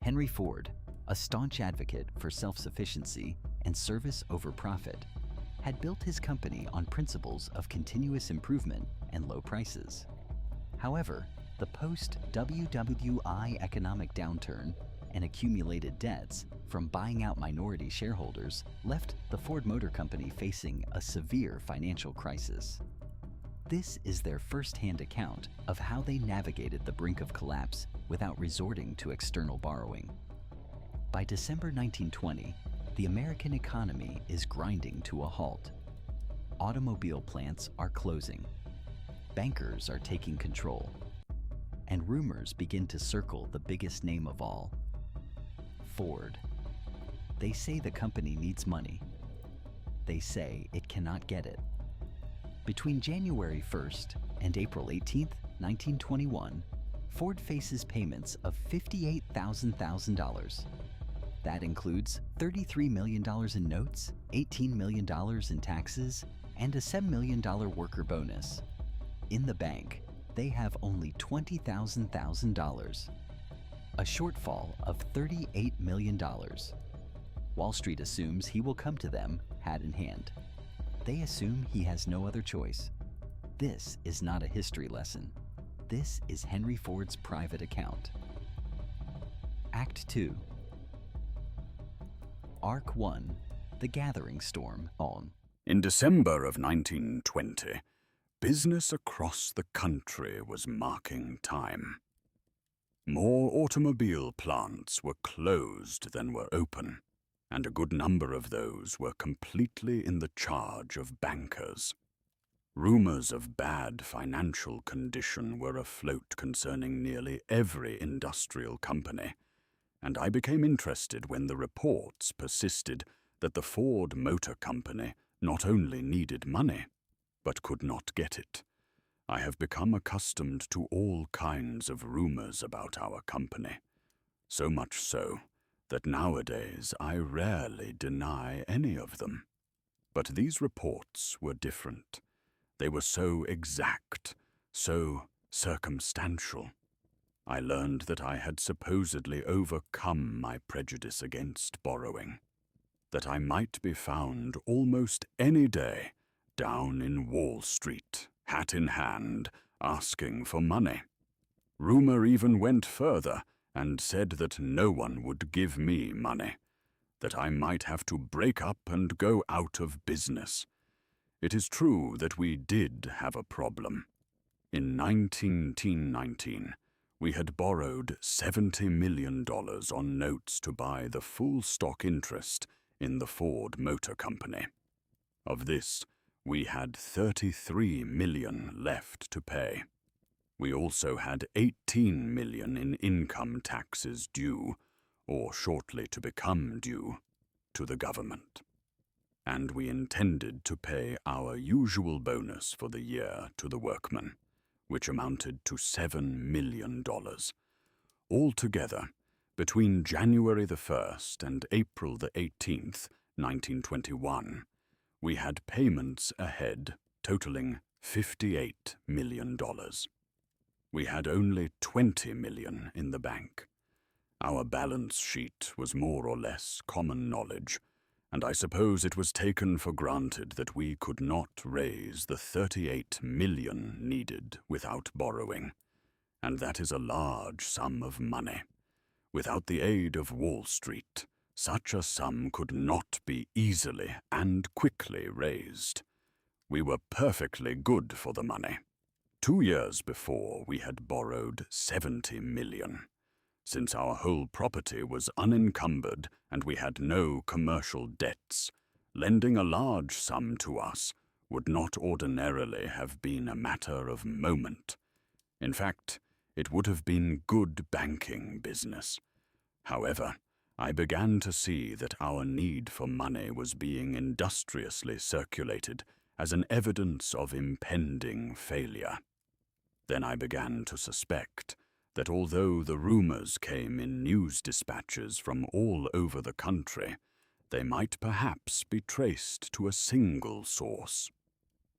Henry Ford, a staunch advocate for self-sufficiency and service over profit, had built his company on principles of continuous improvement and low prices. However, the post-WWI economic downturn and accumulated debts from buying out minority shareholders left the Ford Motor Company facing a severe financial crisis. This is their first-hand account of how they navigated the brink of collapse without resorting to external borrowing. By December 1920, the American economy is grinding to a halt. Automobile plants are closing. Bankers are taking control. And rumors begin to circle the biggest name of all, Ford. They say the company needs money. They say it cannot get it. Between January 1st and April 18th, 1921, Ford faces payments of $58,000. That includes $33 million in notes, $18 million in taxes, and a $7 million worker bonus. In the bank, they have only $20,000, a shortfall of $38 million. Wall Street assumes he will come to them hat in hand. They assume he has no other choice. This is not a history lesson. This is Henry Ford's private account. Act 2. Arc 1, The Gathering Storm on. In December of 1920, business across the country was marking time. More automobile plants were closed than were open, and a good number of those were completely in the charge of bankers. Rumors of bad financial condition were afloat concerning nearly every industrial company, and I became interested when the reports persisted that the Ford Motor Company not only needed money, but could not get it. I have become accustomed to all kinds of rumors about our company, so much so that nowadays I rarely deny any of them. But these reports were different. They were so exact, so circumstantial. I learned that I had supposedly overcome my prejudice against borrowing, that I might be found almost any day down in Wall Street, hat in hand, asking for money. Rumor even went further and said that no one would give me money, that I might have to break up and go out of business. It is true that we did have a problem. In 1919, we had borrowed $70 million on notes to buy the full stock interest in the Ford Motor Company. Of this, we had $33 million left to pay. We also had $18 million in income taxes due, or shortly to become due, to the government. And we intended to pay our usual bonus for the year to the workmen, which amounted to $7 million. Altogether, between January the 1st and April the 18th, 1921, we had payments ahead totaling $58 million. We had only $20 million in the bank. Our balance sheet was more or less common knowledge, and I suppose it was taken for granted that we could not raise the $38 million needed without borrowing, and that is a large sum of money. Without the aid of Wall Street, such a sum could not be easily and quickly raised. We were perfectly good for the money. 2 years before, we had borrowed $70 million. Since our whole property was unencumbered and we had no commercial debts, lending a large sum to us would not ordinarily have been a matter of moment. In fact, it would have been good banking business. However, I began to see that our need for money was being industriously circulated as an evidence of impending failure. Then I began to suspect that although the rumors came in news dispatches from all over the country, they might perhaps be traced to a single source.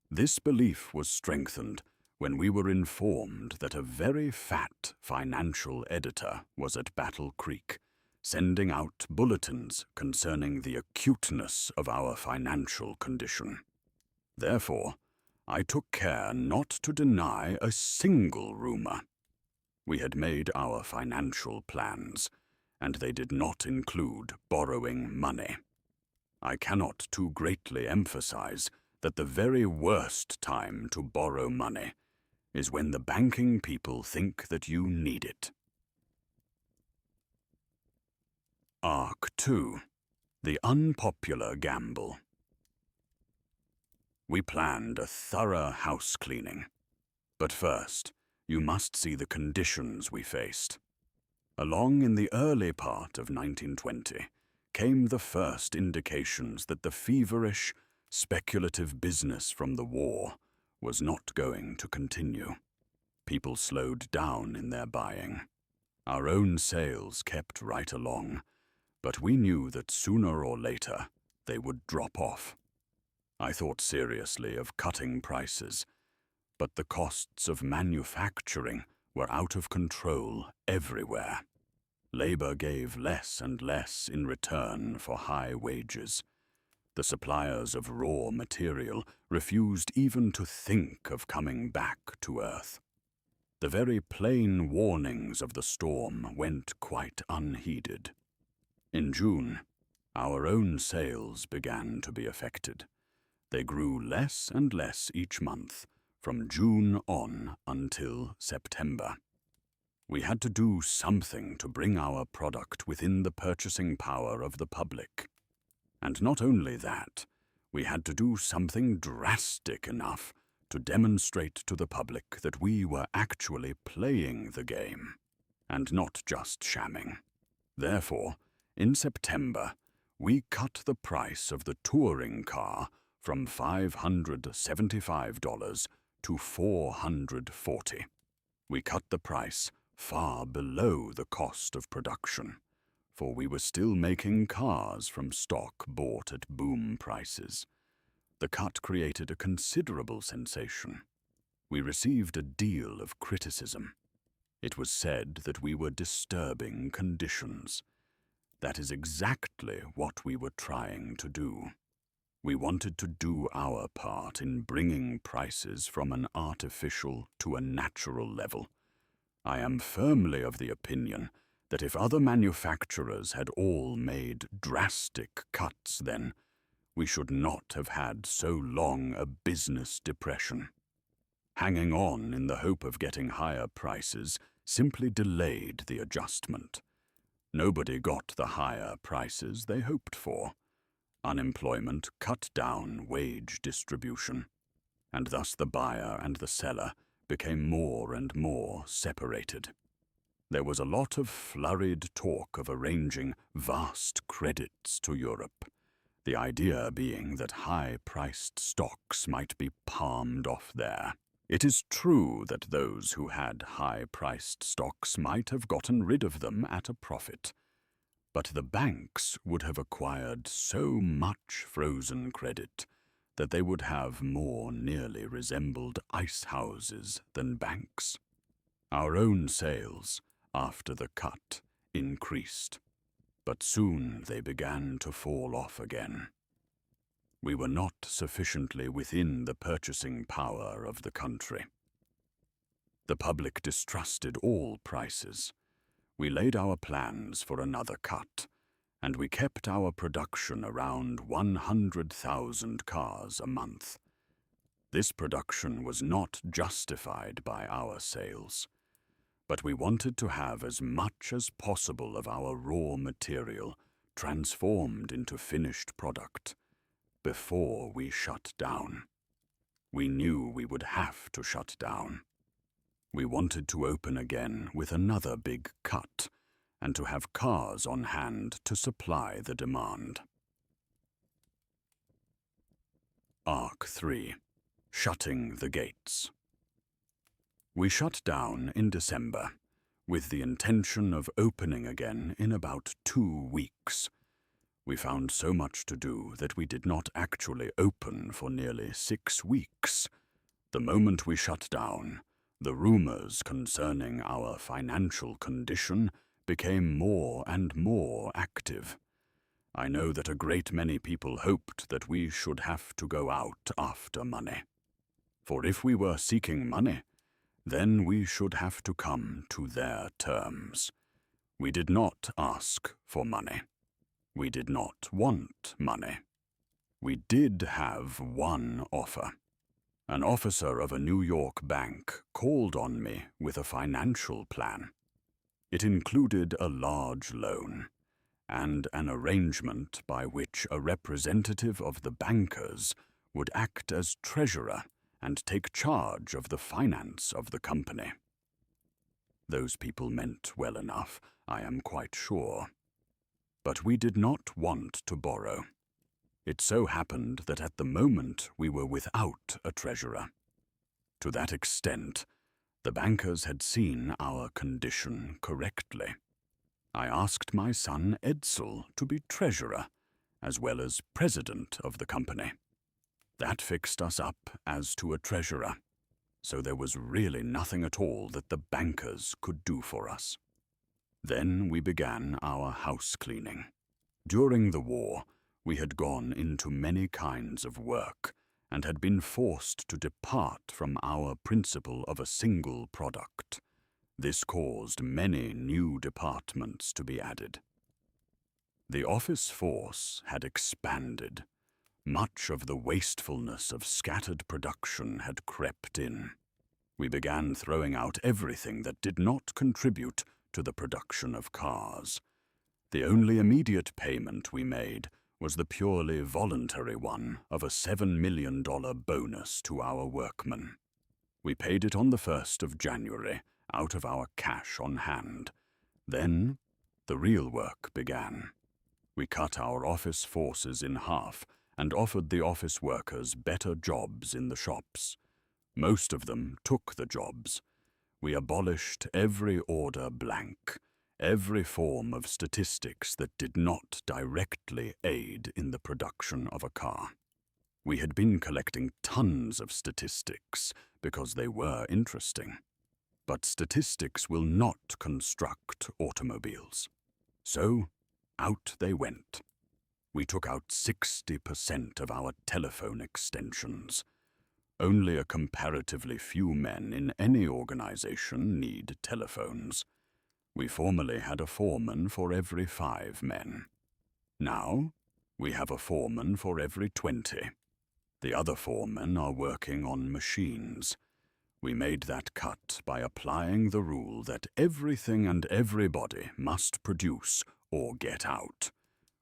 This belief was strengthened when we were informed that a very fat financial editor was at Battle Creek, sending out bulletins concerning the acuteness of our financial condition. Therefore, I took care not to deny a single rumor. We had made our financial plans, and they did not include borrowing money. I cannot too greatly emphasize that the very worst time to borrow money is when the banking people think that you need it. Arc 2. The Unpopular Gamble. We planned a thorough house cleaning. But first, you must see the conditions we faced. Along in the early part of 1920 came the first indications that the feverish, speculative business from the war was not going to continue. People slowed down in their buying. Our own sales kept right along, but we knew that sooner or later they would drop off. I thought seriously of cutting prices, but the costs of manufacturing were out of control everywhere. Labor gave less and less in return for high wages. The suppliers of raw material refused even to think of coming back to Earth. The very plain warnings of the storm went quite unheeded. In June, our own sales began to be affected. They grew less and less each month, from June on until September. We had to do something to bring our product within the purchasing power of the public. And not only that, we had to do something drastic enough to demonstrate to the public that we were actually playing the game, and not just shamming. Therefore, in September, we cut the price of the touring car from $575 to $440. We cut the price far below the cost of production, for we were still making cars from stock bought at boom prices. The cut created a considerable sensation. We received a deal of criticism. It was said that we were disturbing conditions. That is exactly what we were trying to do. We wanted to do our part in bringing prices from an artificial to a natural level. I am firmly of the opinion that if other manufacturers had all made drastic cuts then, we should not have had so long a business depression. Hanging on in the hope of getting higher prices simply delayed the adjustment. Nobody got the higher prices they hoped for. Unemployment cut down wage distribution, and thus the buyer and the seller became more and more separated. There was a lot of flurried talk of arranging vast credits to Europe, the idea being that high-priced stocks might be palmed off there. It is true that those who had high-priced stocks might have gotten rid of them at a profit, but the banks would have acquired so much frozen credit that they would have more nearly resembled ice houses than banks. Our own sales, after the cut, increased, but soon they began to fall off again. We were not sufficiently within the purchasing power of the country. The public distrusted all prices. We laid our plans for another cut, and we kept our production around 100,000 cars a month. This production was not justified by our sales, but we wanted to have as much as possible of our raw material transformed into finished product before we shut down. We knew we would have to shut down. We wanted to open again with another big cut and to have cars on hand to supply the demand. Arc 3. Shutting the gates. We shut down in December, with the intention of opening again in about 2 weeks. We found so much to do that we did not actually open for nearly 6 weeks. The moment we shut down, the rumors concerning our financial condition became more and more active. I know that a great many people hoped that we should have to go out after money. For if we were seeking money, then we should have to come to their terms. We did not ask for money. We did not want money. We did have one offer. An officer of a New York bank called on me with a financial plan. It included a large loan and an arrangement by which a representative of the bankers would act as treasurer and take charge of the finance of the company. Those people meant well enough, I am quite sure. But we did not want to borrow. It so happened that at the moment we were without a treasurer. To that extent, the bankers had seen our condition correctly. I asked my son Edsel to be treasurer, as well as president of the company. That fixed us up as to a treasurer, so there was really nothing at all that the bankers could do for us. Then we began our house cleaning. During the war, we had gone into many kinds of work and had been forced to depart from our principle of a single product. This caused many new departments to be added. The office force had expanded. Much of the wastefulness of scattered production had crept in. We began throwing out everything that did not contribute to the production of cars. The only immediate payment we made was the purely voluntary one of a $7 million bonus to our workmen. We paid it on the 1st of January out of our cash on hand. Then the real work began. We cut our office forces in half and offered the office workers better jobs in the shops. Most of them took the jobs. We abolished every order blank, every form of statistics that did not directly aid in the production of a car. We had been collecting tons of statistics because they were interesting. But statistics will not construct automobiles. So, out they went. We took out 60% of our telephone extensions. Only a comparatively few men in any organization need telephones. We formerly had a foreman for every 5 men. Now, we have a foreman for every 20. The other foremen are working on machines. We made that cut by applying the rule that everything and everybody must produce or get out.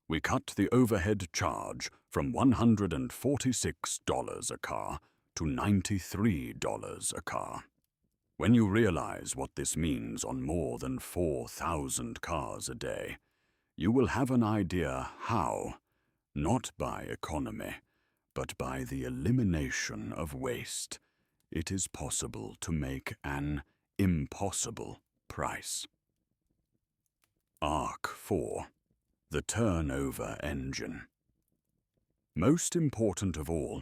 We cut the overhead charge from $146 a car to $93 a car. When you realize what this means on more than 4,000 cars a day, you will have an idea how, not by economy, but by the elimination of waste, it is possible to make an impossible price. Arc 4. The turnover engine. Most important of all,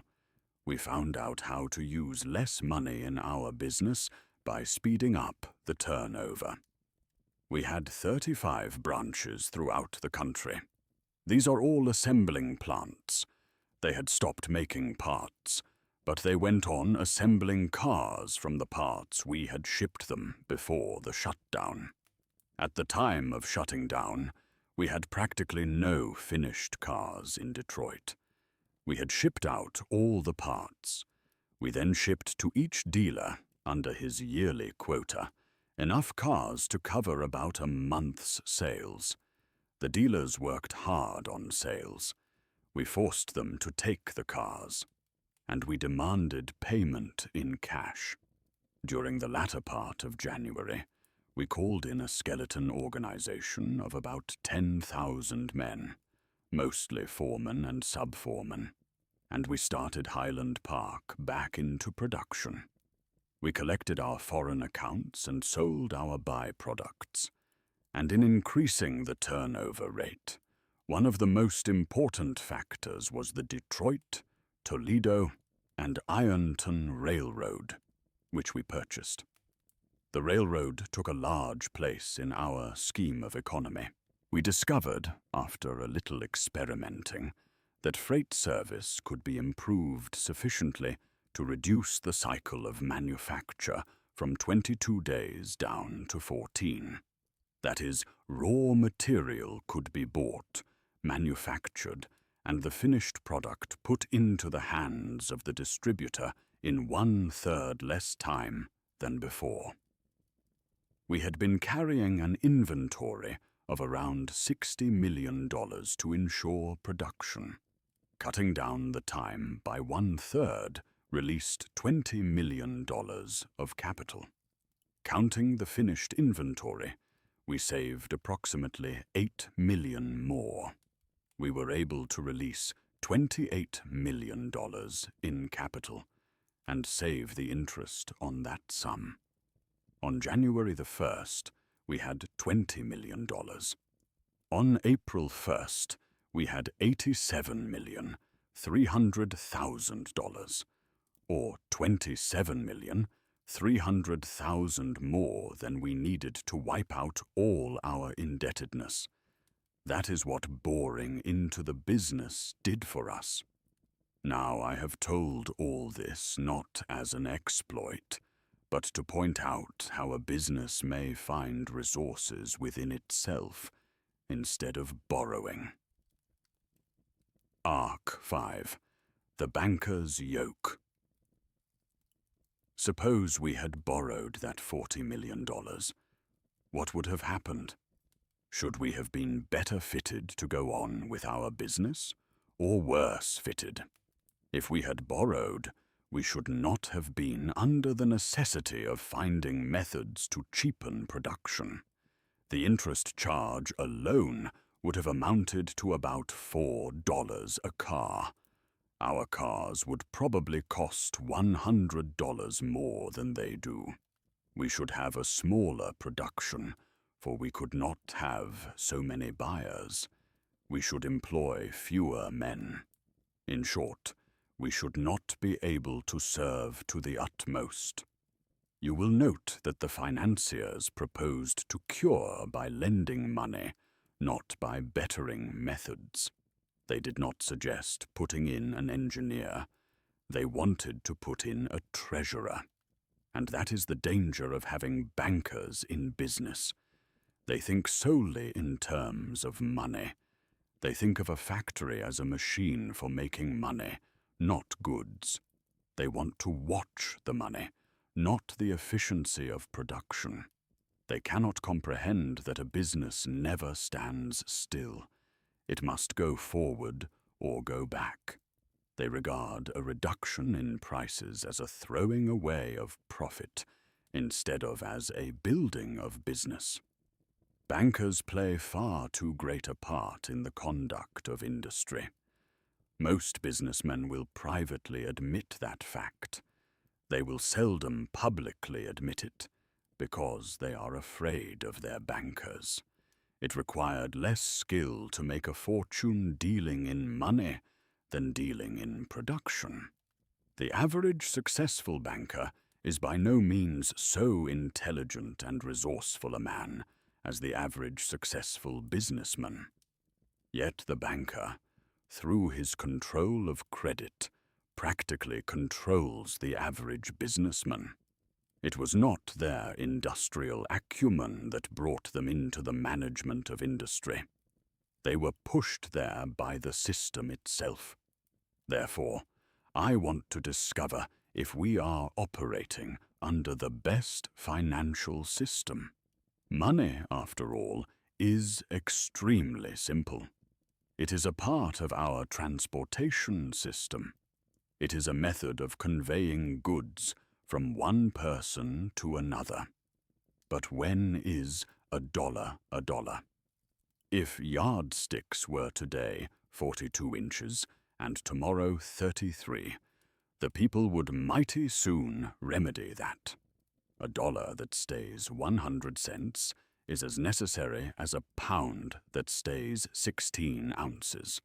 we found out how to use less money in our business by speeding up the turnover. We had 35 branches throughout the country. These are all assembling plants. They had stopped making parts, but they went on assembling cars from the parts we had shipped them before the shutdown. At the time of shutting down, we had practically no finished cars in Detroit. We had shipped out all the parts. We then shipped to each dealer, under his yearly quota, enough cars to cover about a month's sales. The dealers worked hard on sales. We forced them to take the cars, and we demanded payment in cash. During the latter part of January, we called in a skeleton organization of about 10,000 men, mostly foremen and sub-foremen, and we started Highland Park back into production. We collected our foreign accounts and sold our byproducts, and in increasing the turnover rate, one of the most important factors was the Detroit, Toledo, and Ironton Railroad, which we purchased. The railroad took a large place in our scheme of economy. We discovered, after a little experimenting, that freight service could be improved sufficiently to reduce the cycle of manufacture from 22 days down to 14. That is, raw material could be bought, manufactured, and the finished product put into the hands of the distributor in 1/3 less time than before. We had been carrying an inventory of around $60 million to ensure production. Cutting down the time by 1/3 released $20 million of capital. Counting the finished inventory, we saved approximately $8 million more. We were able to release $28 million in capital and save the interest on that sum. On January the 1st, we had $20 million. On April 1st, we had $87,300,000, or $27,300,000 more than we needed to wipe out all our indebtedness. That is what boring into the business did for us. Now I have told all this not as an exploit, but to point out how a business may find resources within itself instead of borrowing. Arc 5. The Banker's Yoke. Suppose we had borrowed that $40 million. What would have happened? Should we have been better fitted to go on with our business, or worse fitted? If we had borrowed, we should not have been under the necessity of finding methods to cheapen production. The interest charge alone would have amounted to about $4 a car. Our cars would probably cost $100 more than they do. We should have a smaller production, for we could not have so many buyers. We should employ fewer men. In short, we should not be able to serve to the utmost. You will note that the financiers proposed to cure by lending money, not by bettering methods. They did not suggest putting in an engineer. They wanted to put in a treasurer. And that is the danger of having bankers in business. They think solely in terms of money. They think of a factory as a machine for making money, not goods. They want to watch the money, not the efficiency of production. They cannot comprehend that a business never stands still. It must go forward or go back. They regard a reduction in prices as a throwing away of profit, instead of as a building of business. Bankers play far too great a part in the conduct of industry. Most businessmen will privately admit that fact. They will seldom publicly admit it, because they are afraid of their bankers. It required less skill to make a fortune dealing in money than dealing in production. The average successful banker is by no means so intelligent and resourceful a man as the average successful businessman. Yet the banker, through his control of credit, practically controls the average businessman. It was not their industrial acumen that brought them into the management of industry. They were pushed there by the system itself. Therefore, I want to discover if we are operating under the best financial system. Money, after all, is extremely simple. It is a part of our transportation system. It is a method of conveying goods from one person to another. But when is a dollar a dollar? If yardsticks were today 42 inches and tomorrow 33, the people would mighty soon remedy that. A dollar that stays 100 cents is as necessary as a pound that stays 16 ounces.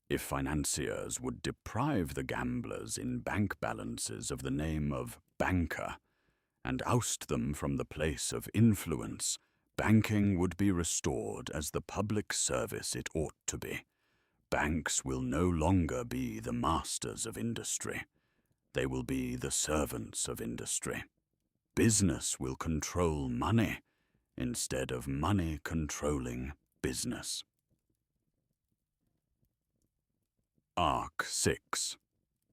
If financiers would deprive the gamblers in bank balances of the name of banker, and oust them from the place of influence, banking would be restored as the public service it ought to be. Banks will no longer be the masters of industry. They will be the servants of industry. Business will control money instead of money controlling business. Arc 6.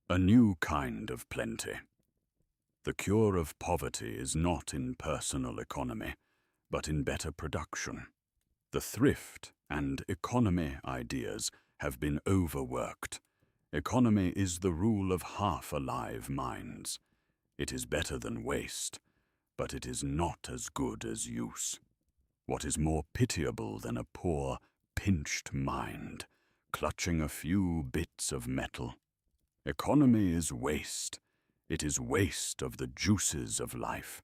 A new kind of plenty. The cure of poverty is not in personal economy, but in better production. The thrift and economy ideas have been overworked. Economy is the rule of half-alive minds. It is better than waste, but it is not as good as use. What is more pitiable than a poor, pinched mind, clutching a few bits of metal? Economy is waste. It is waste of the juices of life.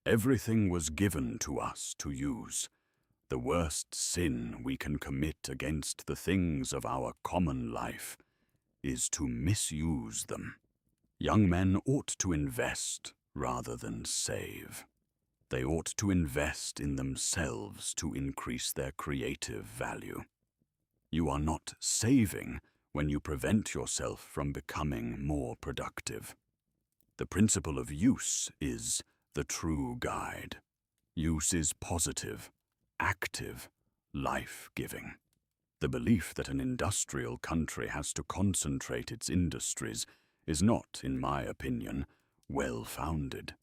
Everything was given to us to use. The worst sin we can commit against the things of our common life is to misuse them. Young men ought to invest rather than save. They ought to invest in themselves to increase their creative value. You are not saving when you prevent yourself from becoming more productive. The principle of use is the true guide. Use is positive, active, life-giving. The belief that an industrial country has to concentrate its industries is not, in my opinion, well-founded.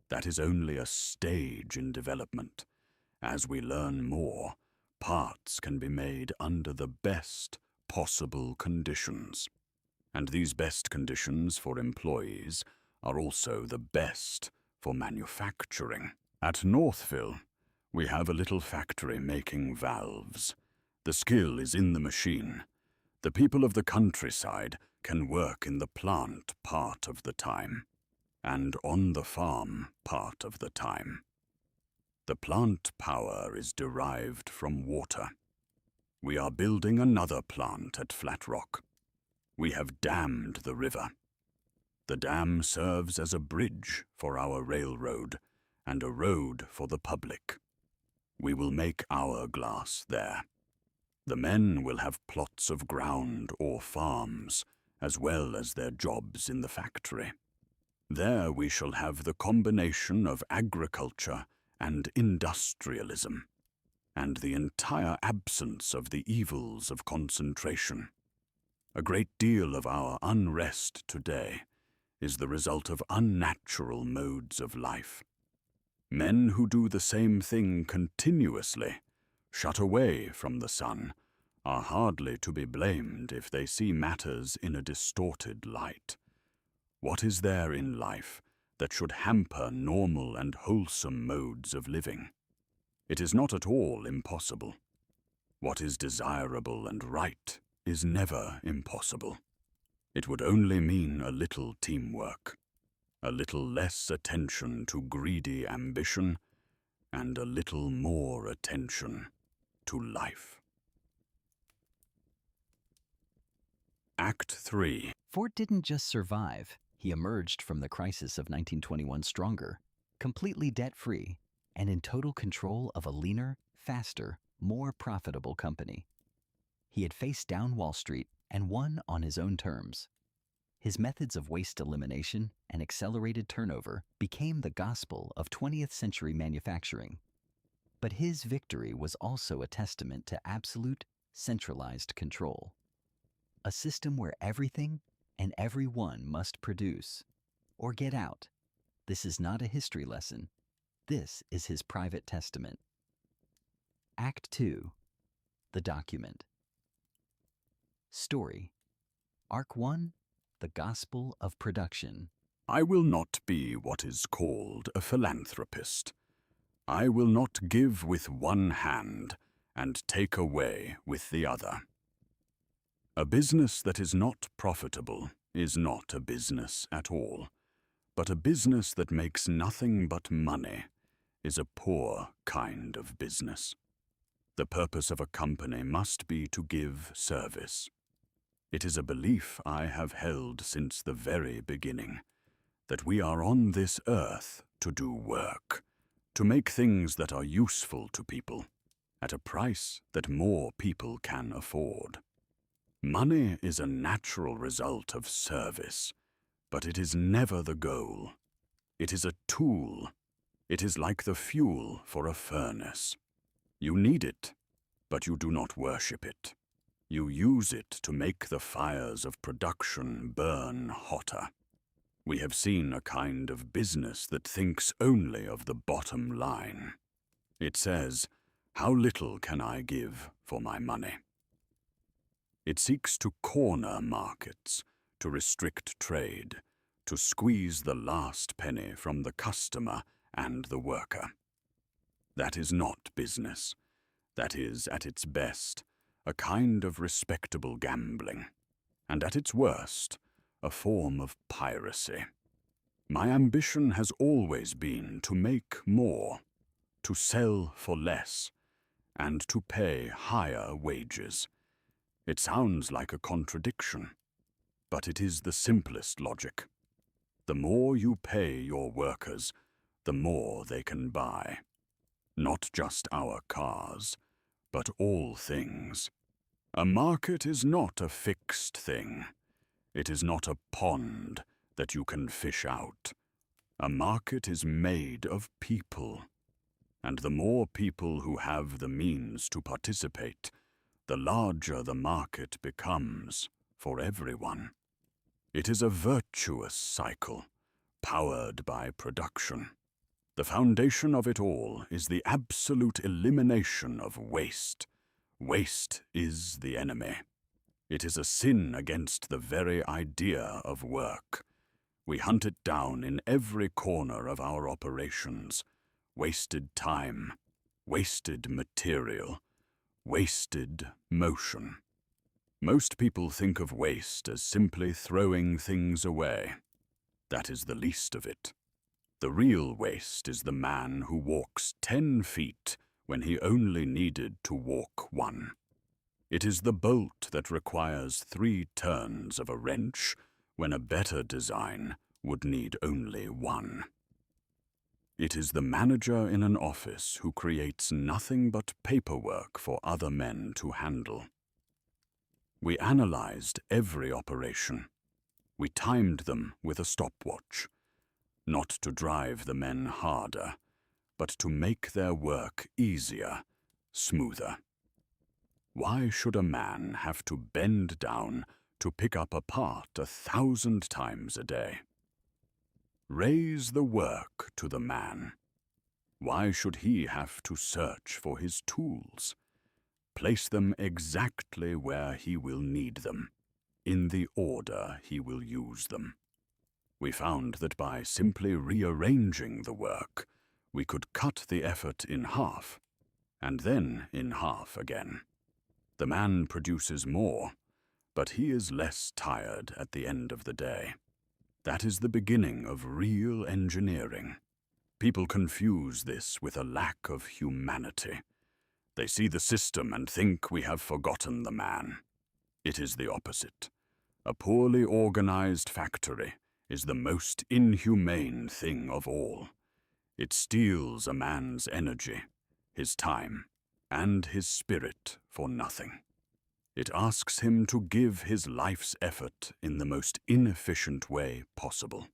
That is only a stage in development. As we learn more, parts can be made under the best possible conditions. And these best conditions for employees are also the best for manufacturing. At Northville, we have a little factory making valves. The skill is in the machine. The people of the countryside can work in the plant part of the time, and on the farm part of the time. The plant power is derived from water. We are building another plant at Flat Rock. We have dammed the river. The dam serves as a bridge for our railroad and a road for the public. We will make our glass there. The men will have plots of ground or farms, as well as their jobs in the factory. There we shall have the combination of agriculture and industrialism, and the entire absence of the evils of concentration. A great deal of our unrest today is the result of unnatural modes of life. Men who do the same thing continuously, shut away from the sun, are hardly to be blamed if they see matters in a distorted light. What is there in life that should hamper normal and wholesome modes of living? It is not at all impossible. What is desirable and right is never impossible. It would only mean a little teamwork, a little less attention to greedy ambition, and a little more attention to life. Act 3. Ford didn't just survive, he emerged from the crisis of 1921 stronger, completely debt-free, and in total control of a leaner, faster, more profitable company. He had faced down Wall Street and won on his own terms. His methods of waste elimination and accelerated turnover became the gospel of 20th century manufacturing. But his victory was also a testament to absolute, centralized control. A system where everything and everyone must produce or get out. This is not a history lesson. This is his private testament. Act 2. The document. Story. Arc 1. The Gospel of Production. I will not be what is called a philanthropist. I will not give with one hand and take away with the other. A business that is not profitable is not a business at all, but a business that makes nothing but money is a poor kind of business. The purpose of a company must be to give service. It is a belief I have held since the very beginning, that we are on this earth to do work, to make things that are useful to people, at a price that more people can afford. Money is a natural result of service, but it is never the goal. It is a tool. It is like the fuel for a furnace. You need it, but you do not worship it. You use it to make the fires of production burn hotter. We have seen a kind of business that thinks only of the bottom line. It says, "How little can I give for my money?" It seeks to corner markets, to restrict trade, to squeeze the last penny from the customer and the worker. That is not business. That is, at its best, a kind of respectable gambling, and at its worst, a form of piracy. My ambition has always been to make more, to sell for less, and to pay higher wages. It sounds like a contradiction, but it is the simplest logic. The more you pay your workers, the more they can buy. Not just our cars, but all things. A market is not a fixed thing. It is not a pond that you can fish out. A market is made of people, and the more people who have the means to participate, the larger the market becomes for everyone. It is a virtuous cycle, powered by production. The foundation of it all is the absolute elimination of waste. Waste is the enemy. It is a sin against the very idea of work. We hunt it down in every corner of our operations. Wasted time, wasted material, wasted motion. Most people think of waste as simply throwing things away. That is the least of it. The real waste is the man who walks 10 feet when he only needed to walk 1. It is the bolt that requires 3 turns of a wrench when a better design would need only 1. It is the manager in an office who creates nothing but paperwork for other men to handle. We analyzed every operation. We timed them with a stopwatch, not to drive the men harder, but to make their work easier, smoother. Why should a man have to bend down to pick up a part 1,000 times a day? Raise the work to the man. Why should he have to search for his tools? Place them exactly where he will need them, in the order he will use them. We found that by simply rearranging the work, we could cut the effort in half, and then in half again. The man produces more, but he is less tired at the end of the day. That is the beginning of real engineering. People confuse this with a lack of humanity. They see the system and think we have forgotten the man. It is the opposite. A poorly organized factory is the most inhumane thing of all. It steals a man's energy, his time, and his spirit for nothing. It asks him to give his life's effort in the most inefficient way possible.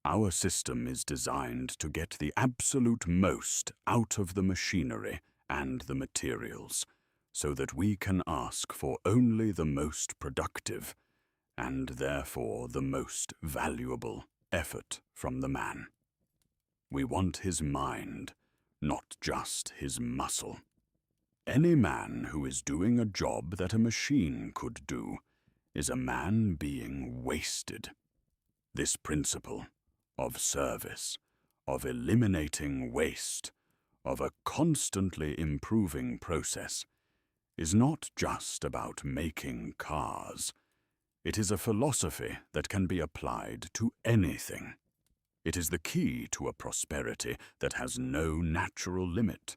Our system is designed to get the absolute most out of the machinery and the materials, so that we can ask for only the most productive, and therefore the most valuable, effort from the man. We want his mind, not just his muscle. Any man who is doing a job that a machine could do is a man being wasted. This principle of service, of eliminating waste, of a constantly improving process, is not just about making cars. It is a philosophy that can be applied to anything. It is the key to a prosperity that has no natural limit,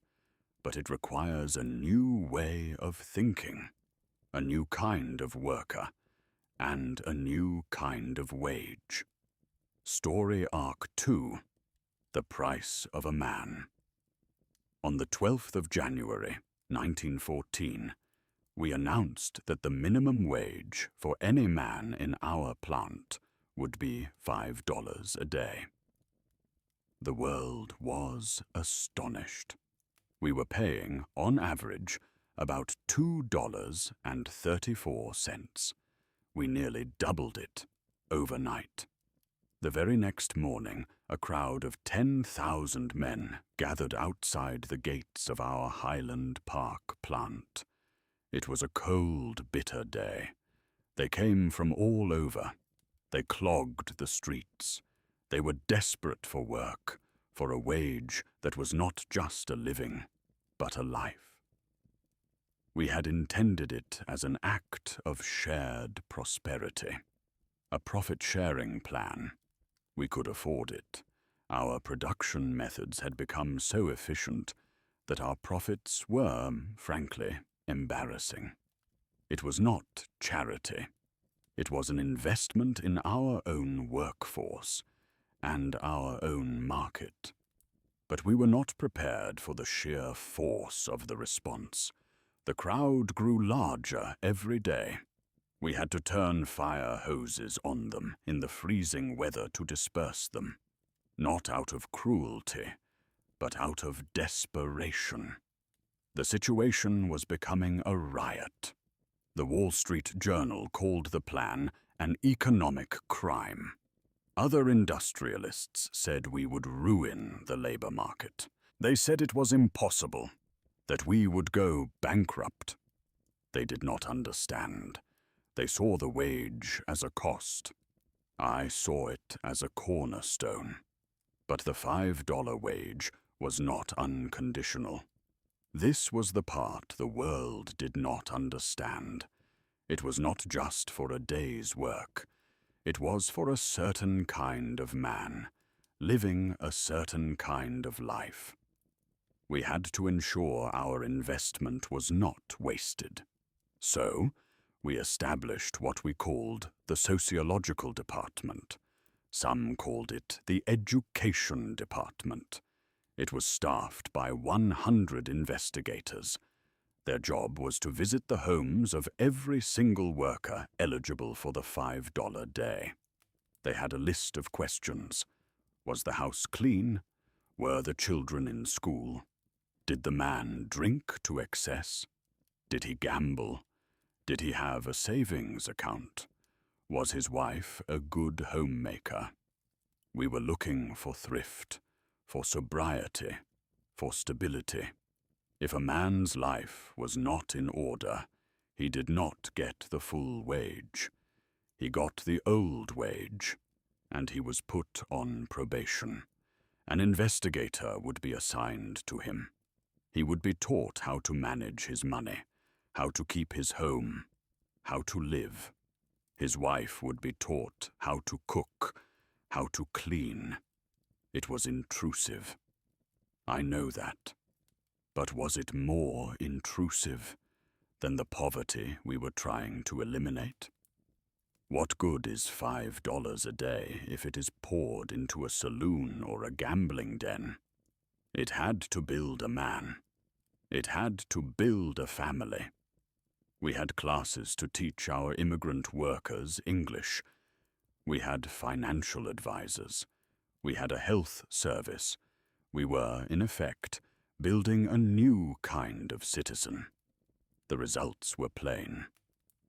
but it requires a new way of thinking, a new kind of worker, and a new kind of wage. Story Arc 2, The price of a man. On the 12th of January, 1914, we announced that the minimum wage for any man in our plant would be $5 a day. The world was astonished. We were paying, on average, about $2.34. We nearly doubled it overnight. The very next morning, a crowd of 10,000 men gathered outside the gates of our Highland Park plant. It was a cold, bitter day. They came from all over. They clogged the streets. They were desperate for work, for a wage that was not just a living, but a life. We had intended it as an act of shared prosperity, a profit-sharing plan. We could afford it. Our production methods had become so efficient that our profits were, frankly, embarrassing. It was not charity. It was an investment in our own workforce and our own market. But we were not prepared for the sheer force of the response. The crowd grew larger every day. We had to turn fire hoses on them in the freezing weather to disperse them, not out of cruelty, but out of desperation. The situation was becoming a riot. The Wall Street Journal called the plan an economic crime. Other industrialists said we would ruin the labor market. They said it was impossible, that we would go bankrupt. They did not understand. They saw the wage as a cost. I saw it as a cornerstone. But the $5 wage was not unconditional. This was the part the world did not understand. It was not just for a day's work. It was for a certain kind of man, living a certain kind of life. We had to ensure our investment was not wasted. So, we established what we called the sociological department. Some called it the education department. It was staffed by 100 investigators. Their job was to visit the homes of every single worker eligible for the $5 day. They had a list of questions. Was the house clean? Were the children in school? Did the man drink to excess? Did he gamble? Did he have a savings account? Was his wife a good homemaker? We were looking for thrift, for sobriety, for stability. If a man's life was not in order, he did not get the full wage. He got the old wage, and he was put on probation. An investigator would be assigned to him. He would be taught how to manage his money, how to keep his home, how to live. His wife would be taught how to cook, how to clean. It was intrusive. I know that. But was it more intrusive than the poverty we were trying to eliminate? What good is $5 a day if it is poured into a saloon or a gambling den? It had to build a man. It had to build a family. We had classes to teach our immigrant workers English. We had financial advisors. We had a health service. We were, in effect, building a new kind of citizen. The results were plain.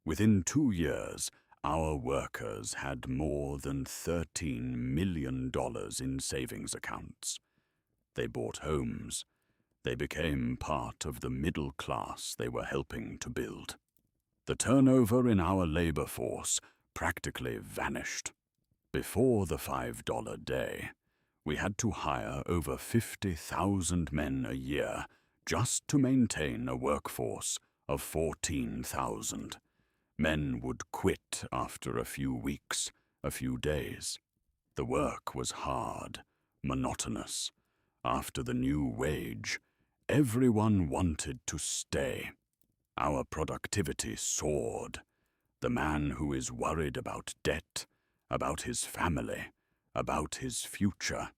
Within 2 years, our workers had more than $13 million in savings accounts. They bought homes. They became part of the middle class they were helping to build. The turnover in our labor force practically vanished. Before the $5 day, we had to hire over 50,000 men a year just to maintain a workforce of 14,000. Men would quit after a few weeks, a few days. The work was hard, monotonous. After the new wage, everyone wanted to stay. Our productivity soared. The man who is worried about debt, about his family, about his future,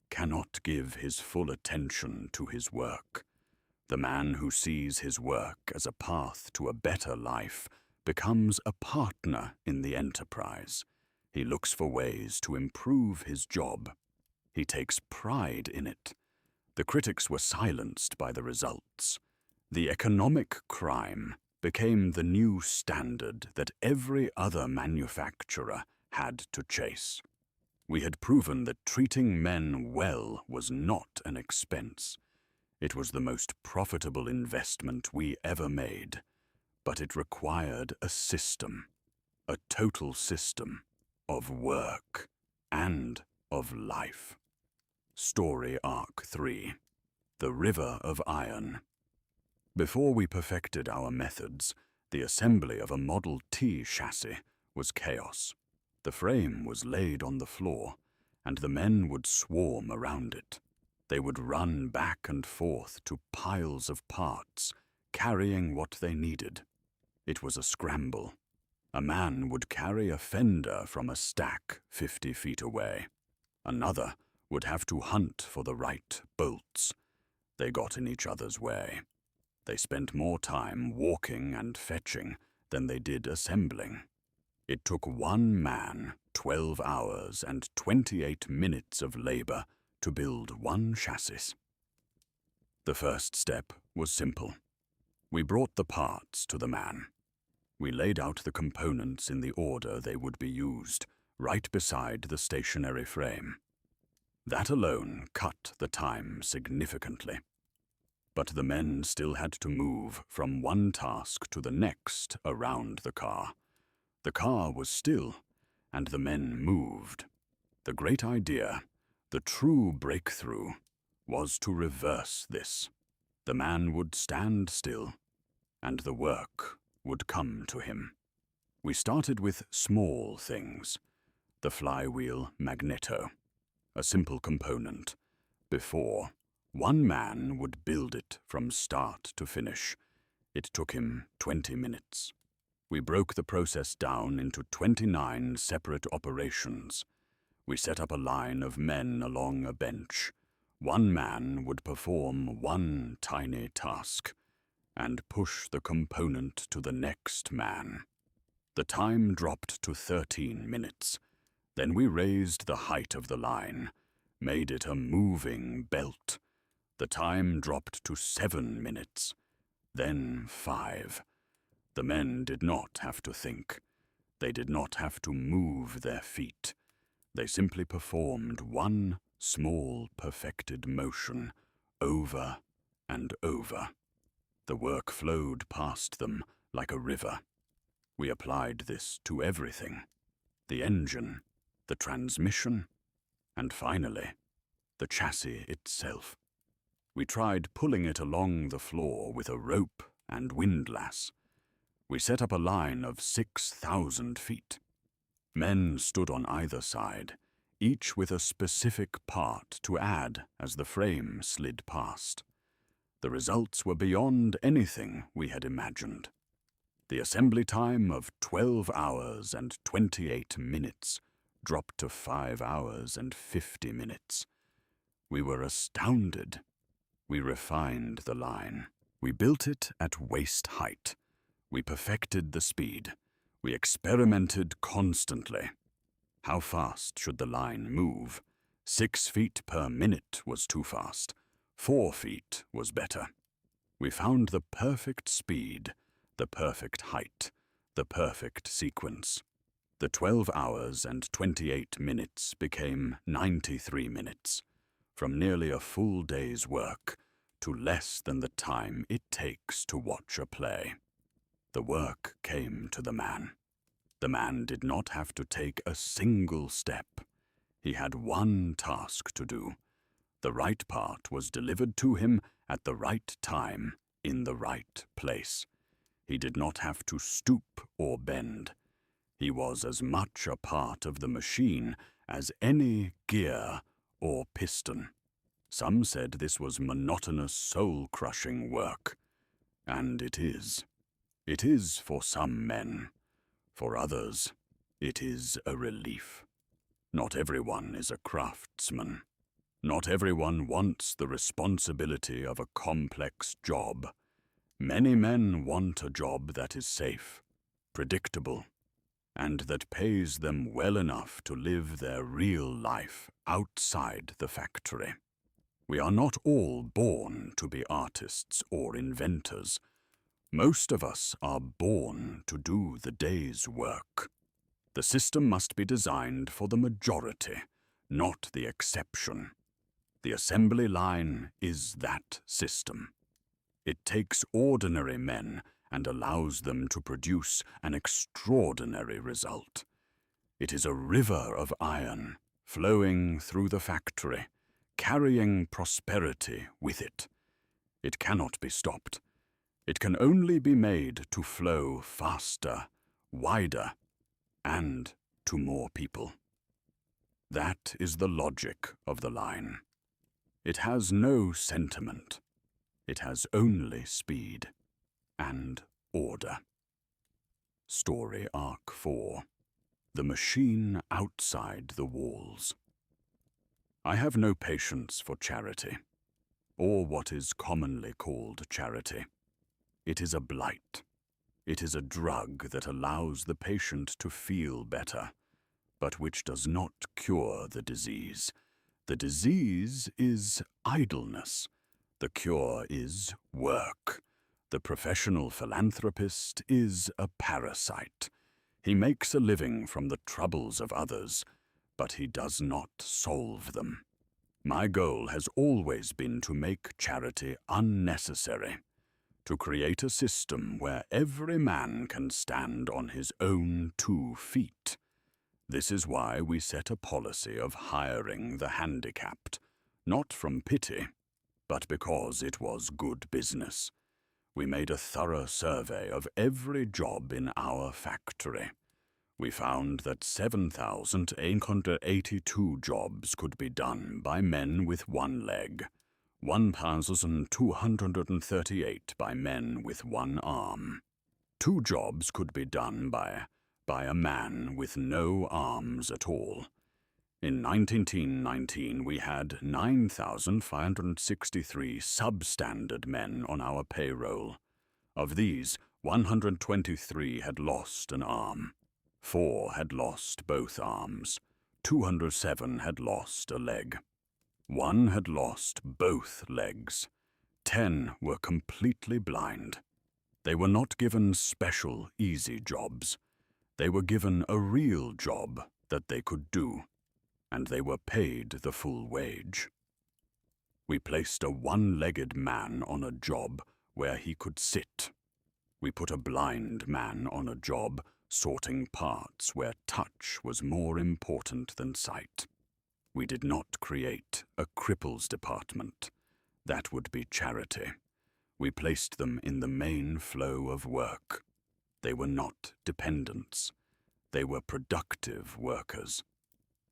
cannot give his full attention to his work. The man who sees his work as a path to a better life becomes a partner in the enterprise. He looks for ways to improve his job. He takes pride in it. The critics were silenced by the results. The economic crime became the new standard that every other manufacturer had to chase. We had proven that treating men well was not an expense. It was the most profitable investment we ever made, but it required a system, a total system of work and of life. Story Arc 3: The River of Iron. Before we perfected our methods, the assembly of a Model T chassis was chaos. The frame was laid on the floor, and the men would swarm around it. They would run back and forth to piles of parts, carrying what they needed. It was a scramble. A man would carry a fender from a stack 50 feet away. Another would have to hunt for the right bolts. They got in each other's way. They spent more time walking and fetching than they did assembling. It took one man 12 hours and 28 minutes of labor to build one chassis. The first step was simple. We brought the parts to the man. We laid out the components in the order they would be used, right beside the stationary frame. That alone cut the time significantly. But the men still had to move from one task to the next around the car. The car was still, and the men moved. The great idea, the true breakthrough, was to reverse this. The man would stand still, and the work would come to him. We started with small things. The flywheel magneto, a simple component. Before, one man would build it from start to finish. It took him 20 minutes. We broke the process down into 29 separate operations. We set up a line of men along a bench. One man would perform one tiny task and push the component to the next man. The time dropped to 13 minutes. Then we raised the height of the line, made it a moving belt. The time dropped to 7 minutes, then 5. The men did not have to think. They did not have to move their feet. They simply performed one small perfected motion over and over. The work flowed past them like a river. We applied this to everything: the engine, the transmission, and finally, the chassis itself. We tried pulling it along the floor with a rope and windlass. We set up a line of 6,000 feet. Men stood on either side, each with a specific part to add as the frame slid past. The results were beyond anything we had imagined. The assembly time of 12 hours and 28 minutes dropped to 5 hours and 50 minutes. We were astounded. We refined the line. We built it at waist height. We perfected the speed. We experimented constantly. How fast should the line move? 6 feet per minute was too fast. 4 feet was better. We found the perfect speed, the perfect height, the perfect sequence. The 12 hours and 28 minutes became 93 minutes. From nearly a full day's work to less than the time it takes to watch a play. The work came to the man. The man did not have to take a single step. He had one task to do. The right part was delivered to him at the right time, in the right place. He did not have to stoop or bend. He was as much a part of the machine as any gear or piston. Some said this was monotonous, soul-crushing work. And it is. It is for some men. For others, it is a relief. Not everyone is a craftsman. Not everyone wants the responsibility of a complex job. Many men want a job that is safe, predictable, and that pays them well enough to live their real life outside the factory. We are not all born to be artists or inventors. Most of us are born to do the day's work. The system must be designed for the majority, not the exception. The assembly line is that system. It takes ordinary men and allows them to produce an extraordinary result. It is a river of iron flowing through the factory, carrying prosperity with it. It cannot be stopped. It can only be made to flow faster, wider, and to more people. That is the logic of the line. It has no sentiment. It has only speed and order. Story Arc 4. The Machine Outside the Walls. I have no patience for charity, or what is commonly called charity. It is a blight. It is a drug that allows the patient to feel better, but which does not cure the disease. The disease is idleness. The cure is work. The professional philanthropist is a parasite. He makes a living from the troubles of others, but he does not solve them. My goal has always been to make charity unnecessary, to create a system where every man can stand on his own 2 feet. This is why we set a policy of hiring the handicapped, not from pity, but because it was good business. We made a thorough survey of every job in our factory. We found that 7,882 jobs could be done by men with 1 leg, 1,238 by men with 1 arm. 2 jobs could be done by a man with no arms at all. In 1919, we had 9,563 substandard men on our payroll. Of these, 123 had lost an arm. 4 had lost both arms. 207 had lost a leg. 1 had lost both legs. 10 were completely blind. They were not given special, easy jobs. They were given a real job that they could do, and they were paid the full wage. We placed a 1-legged man on a job where he could sit. We put a blind man on a job sorting parts where touch was more important than sight. We did not create a cripples department. That would be charity. We placed them in the main flow of work. They were not dependents. They were productive workers.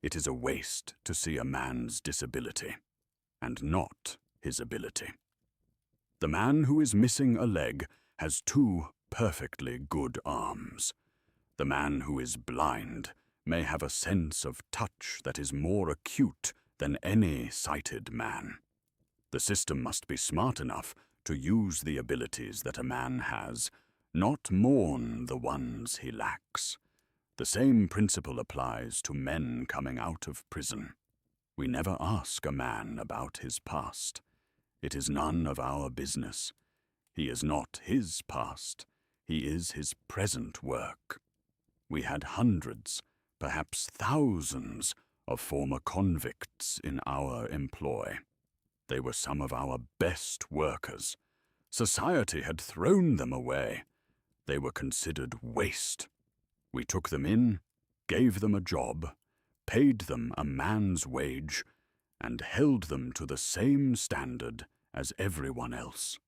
It is a waste to see a man's disability, and not his ability. The man who is missing a leg has 2 perfectly good arms. The man who is blind may have a sense of touch that is more acute than any sighted man. The system must be smart enough to use the abilities that a man has, not mourn the ones he lacks. The same principle applies to men coming out of prison. We never ask a man about his past. It is none of our business. He is not his past. He is his present work. We had hundreds, perhaps thousands, of former convicts in our employ. They were some of our best workers. Society had thrown them away. They were considered waste. We took them in, gave them a job, paid them a man's wage, and held them to the same standard as everyone else.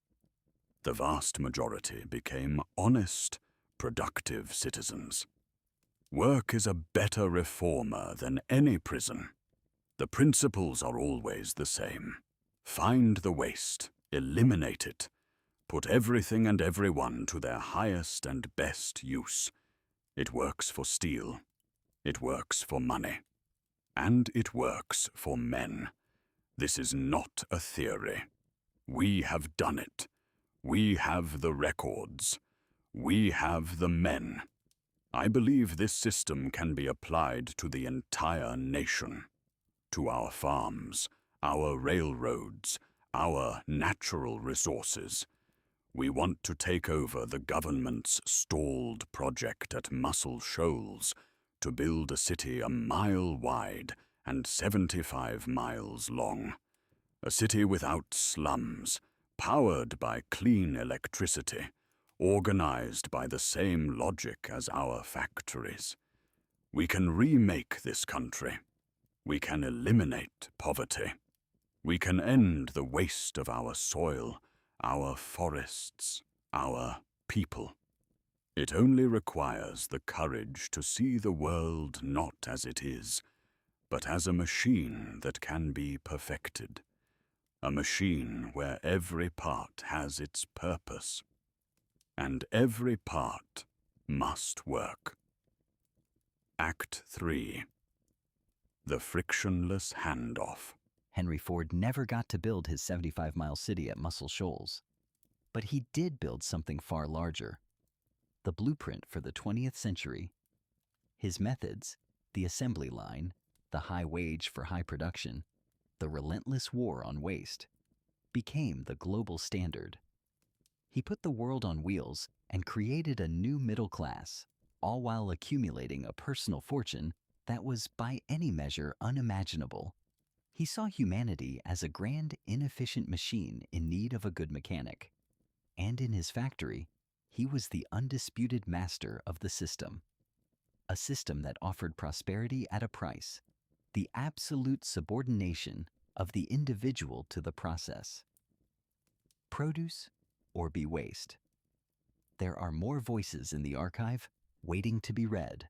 The vast majority became honest, productive citizens. Work is a better reformer than any prison. The principles are always the same. Find the waste, eliminate it, put everything and everyone to their highest and best use. It works for steel. It works for money. And it works for men. This is not a theory. We have done it. We have the records. We have the men. I believe this system can be applied to the entire nation, to our farms, our railroads, our natural resources. We want to take over the government's stalled project at Muscle Shoals to build a city a mile wide and 75 miles long. A city without slums, powered by clean electricity, organized by the same logic as our factories. We can remake this country. We can eliminate poverty. We can end the waste of our soil, our forests, our people. It only requires the courage to see the world not as it is, but as a machine that can be perfected. A machine where every part has its purpose, and every part must work. Act 3. The Frictionless Handoff. Henry Ford never got to build his 75-mile city at Muscle Shoals, but he did build something far larger, the blueprint for the 20th century. His methods, the assembly line, the high wage for high production, the relentless war on waste, became the global standard. He put the world on wheels and created a new middle class, all while accumulating a personal fortune that was by any measure unimaginable. He saw humanity as a grand, inefficient machine in need of a good mechanic. And in his factory, he was the undisputed master of the system. A system that offered prosperity at a price, the absolute subordination of the individual to the process. Produce or be waste. There are more voices in the archive waiting to be read.